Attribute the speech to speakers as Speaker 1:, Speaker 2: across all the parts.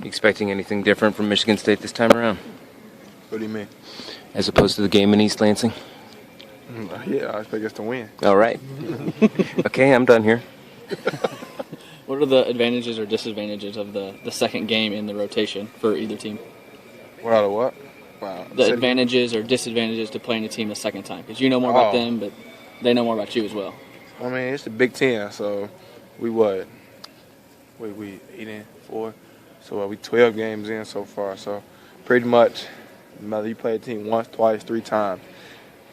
Speaker 1: You expecting anything different from Michigan State this time around?
Speaker 2: What do you mean?
Speaker 1: As opposed to the game in East Lansing?
Speaker 2: Yeah, I expect us to win.
Speaker 1: All right. Okay, I'm done here.
Speaker 3: What are the advantages or disadvantages of the second game in the rotation for either team?
Speaker 2: What are the what? Wow.
Speaker 3: The advantages or disadvantages to playing a team the second time? Because you know more about them, but they know more about you as well.
Speaker 2: I mean, it's the Big Ten, so we what? We 8 in, 4. So we 12 games in so far. So pretty much, whether you play a team once, twice, 3 times,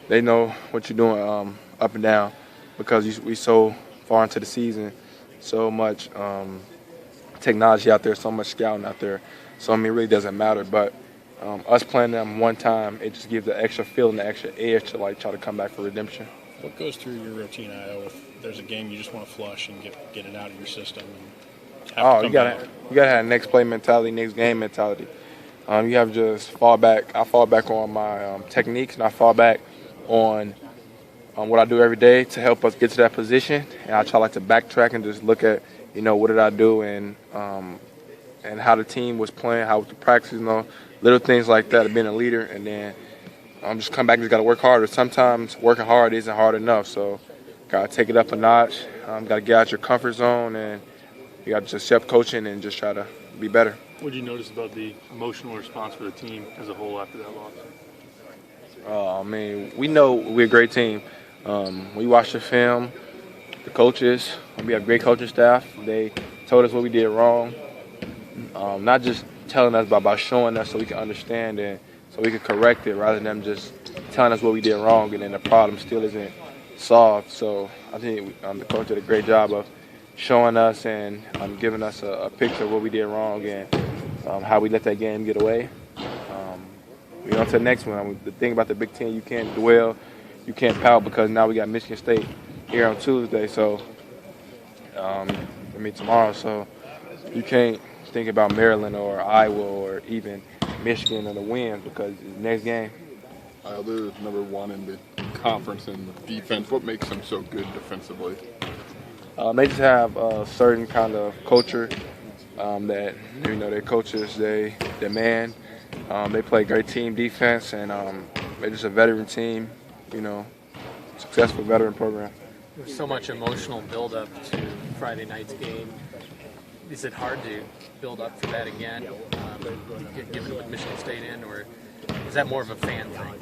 Speaker 2: they know what you're doing up and down because we so far into the season, so much technology out there, so much scouting out there. So, I mean, it really doesn't matter. But us playing them one time, it just gives the extra feeling, the extra edge to, like, try to come back for redemption.
Speaker 4: What goes through your routine, Io, if there's a game you just want to flush and get it out of your system? And
Speaker 2: you gotta have next play mentality, next game mentality. You have to just fall back. I fall back on my techniques, and I fall back on what I do every day to help us get to that position. And I try to backtrack and just look at, what did I do and how the team was playing, how was the practice, little things like that of being a leader. And then just come back and just got to work harder. Sometimes working hard isn't hard enough, so got to take it up a notch. Got to get out your comfort zone, and you got to just step coaching and just try to be better.
Speaker 4: What did you notice about the emotional response for the team as a whole after that loss?
Speaker 2: I mean, we know we're a great team. We watched the film, the coaches, we have great coaching staff. They told us what we did wrong, not just telling us, but by showing us so we can understand and so we can correct it rather than just telling us what we did wrong and then the problem still isn't solved. So I think the coach did a great job of showing us and giving us a picture of what we did wrong and how we let that game get away. On to the next one. The thing about the Big Ten, you can't dwell, you can't pout because now we got Michigan State here on Tuesday. So, tomorrow. So you can't think about Maryland or Iowa or even Michigan or the wins because it's the next game.
Speaker 5: They're number 1 in the conference in defense. What makes them so good defensively?
Speaker 2: They just have a certain kind of culture that their coaches they demand. They play great team defense, and they're just a veteran team, successful veteran program.
Speaker 6: There's so much emotional build-up to Friday night's game. Is it hard to build up for that again, given with Michigan State in, or is that more of a fan thing?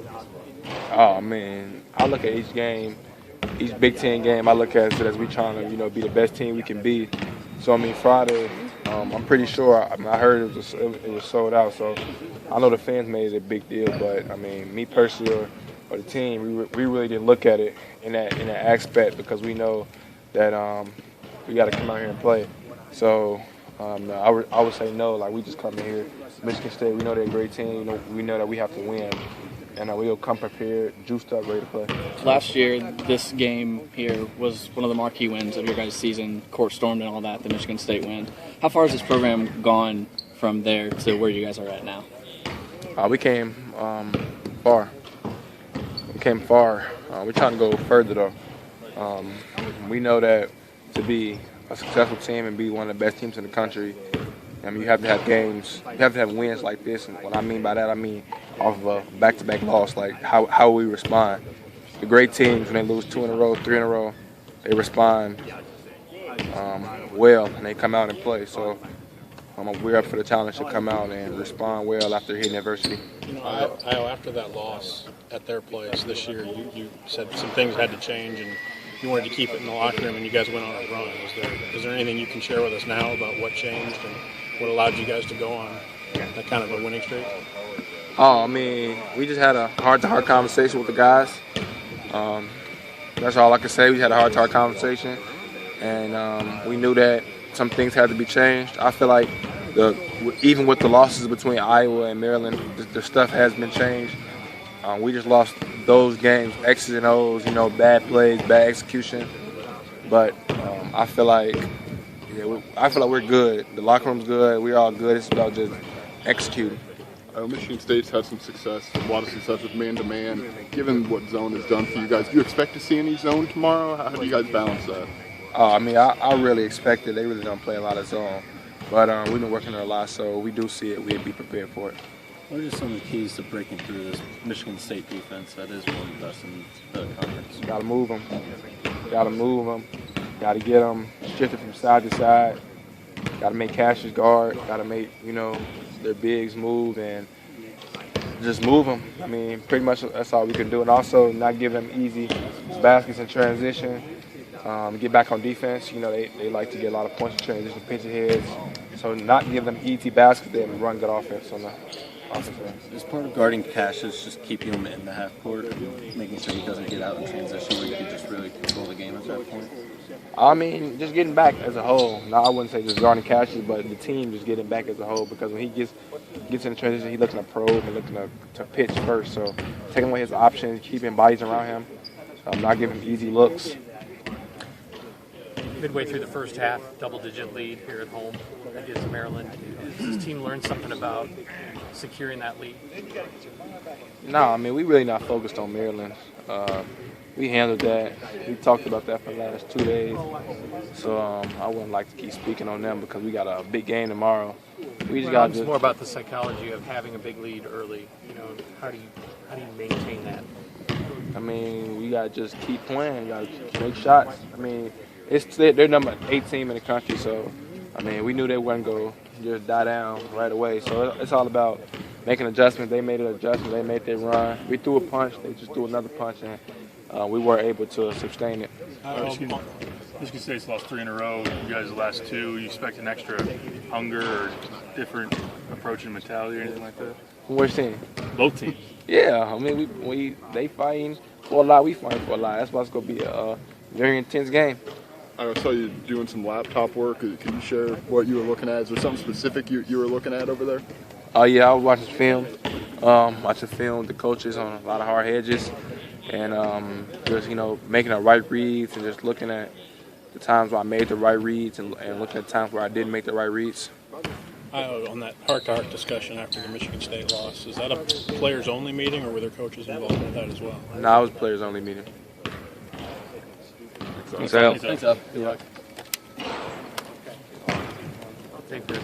Speaker 2: Oh, man, I look at each game, each Big Ten game, I look at it as we trying to, be the best team we can be. So, Friday, I'm pretty sure, I heard it was sold out, so I know the fans made it a big deal, but, me personally or the team, we really didn't look at it in that aspect because we know that we got to come out here and play. So I would say no, we just come in here. Michigan State, we know they're a great team. We know that we have to win. And we'll come prepared, juiced up, ready to play.
Speaker 3: Last year, this game here was one of the marquee wins of your guys' season, court stormed and all that, the Michigan State win. How far has this program gone from there to where you guys are at now?
Speaker 2: We came far. We came far. We're trying to go further, though. We know that to be a successful team and be one of the best teams in the country, you have to have games, you have to have wins like this. And what I mean by that, off of a back-to-back loss, like how we respond. The great teams, when they lose 2 in a row, 3 in a row, they respond well, and they come out and play. So we're up for the challenge to come out and respond well after hitting adversity.
Speaker 4: After that loss at their place this year, you said some things had to change, and you wanted to keep it in the locker room, and you guys went on a run. Is there anything you can share with us now about what changed and what allowed you guys to go on that kind of a winning streak?
Speaker 2: We just had a heart-to-heart conversation with the guys. That's all I can say. We had a heart-to-heart conversation, and we knew that some things had to be changed. I feel like even with the losses between Iowa and Maryland, the stuff has been changed. We just lost those games, X's and O's, bad plays, bad execution. But I feel like we're good. The locker room's good. We're all good. It's about just executing.
Speaker 5: Michigan State's had some success, a lot of success with man-to-man. Given what zone has done for you guys, do you expect to see any zone tomorrow? How do you guys balance that?
Speaker 2: I really expect it. They really don't play a lot of zone. But we've been working there a lot, so we do see it. We'd be prepared for it.
Speaker 7: What are some of the keys to breaking through this Michigan State defense that is one of the best in the conference?
Speaker 2: Got to move them. Got to move them. Got to get them shifted from side to side. Got to make Cash's guard. Got to make, their bigs move and just move them. I mean, pretty much that's all we can do. And also not give them easy baskets in transition. Get back on defense. They like to get a lot of points in transition, pinch heads. So not give them easy baskets, then run good offense on the offense end.
Speaker 7: Is part of guarding Cassius just keeping him in the half court, making sure he doesn't get out in transition where you can just really control the game at that point?
Speaker 2: I mean, just getting back as a whole. Now, I wouldn't say just guarding Cassius, but the team just getting back as a whole, because when he gets in the transition, he's looking to probe and looking to pitch first. So taking away his options, keeping bodies around him, not giving him easy looks.
Speaker 6: Midway through the first half, double-digit lead here at home against Maryland. Has this team learned something about securing that lead?
Speaker 2: No, I mean, we really not focused on Maryland. We handled that. We talked about that for the last 2 days. So I wouldn't like to keep speaking on them because we got a big game tomorrow. We just got
Speaker 6: more about the psychology of having a big lead early. How do you maintain that?
Speaker 2: I mean, we got to just keep playing. We got to make shots. I mean, they're number 8 team in the country, so I mean, we knew they wasn't going to just die down right away. So it's all about making adjustments. They made an adjustment. They made their run. We threw a punch. They just threw another punch, and we were able to sustain it.
Speaker 8: Michigan State's lost 3 in a row. You guys the last 2. You expect an extra hunger or different approach and mentality or anything like that?
Speaker 2: Which team?
Speaker 8: Both teams.
Speaker 2: Yeah, I mean, they fighting for a lot. We fighting for a lot. That's why it's going to be a very intense game.
Speaker 5: I saw you doing some laptop work. Can you share what you were looking at? Is there something specific you were looking at over there?
Speaker 2: Oh, yeah, I was watching film. The coaches on a lot of hard hedges. And just, making the right reads and just looking at the times where I made the right reads and looking at times where I didn't make the right reads.
Speaker 4: On that heart-to-heart discussion after the Michigan State loss, is that a players-only meeting or were there coaches involved with that as well?
Speaker 2: No, it was players-only meeting.
Speaker 1: Thanks, Al.
Speaker 7: Thanks, Al.
Speaker 2: Good luck.
Speaker 6: Take care.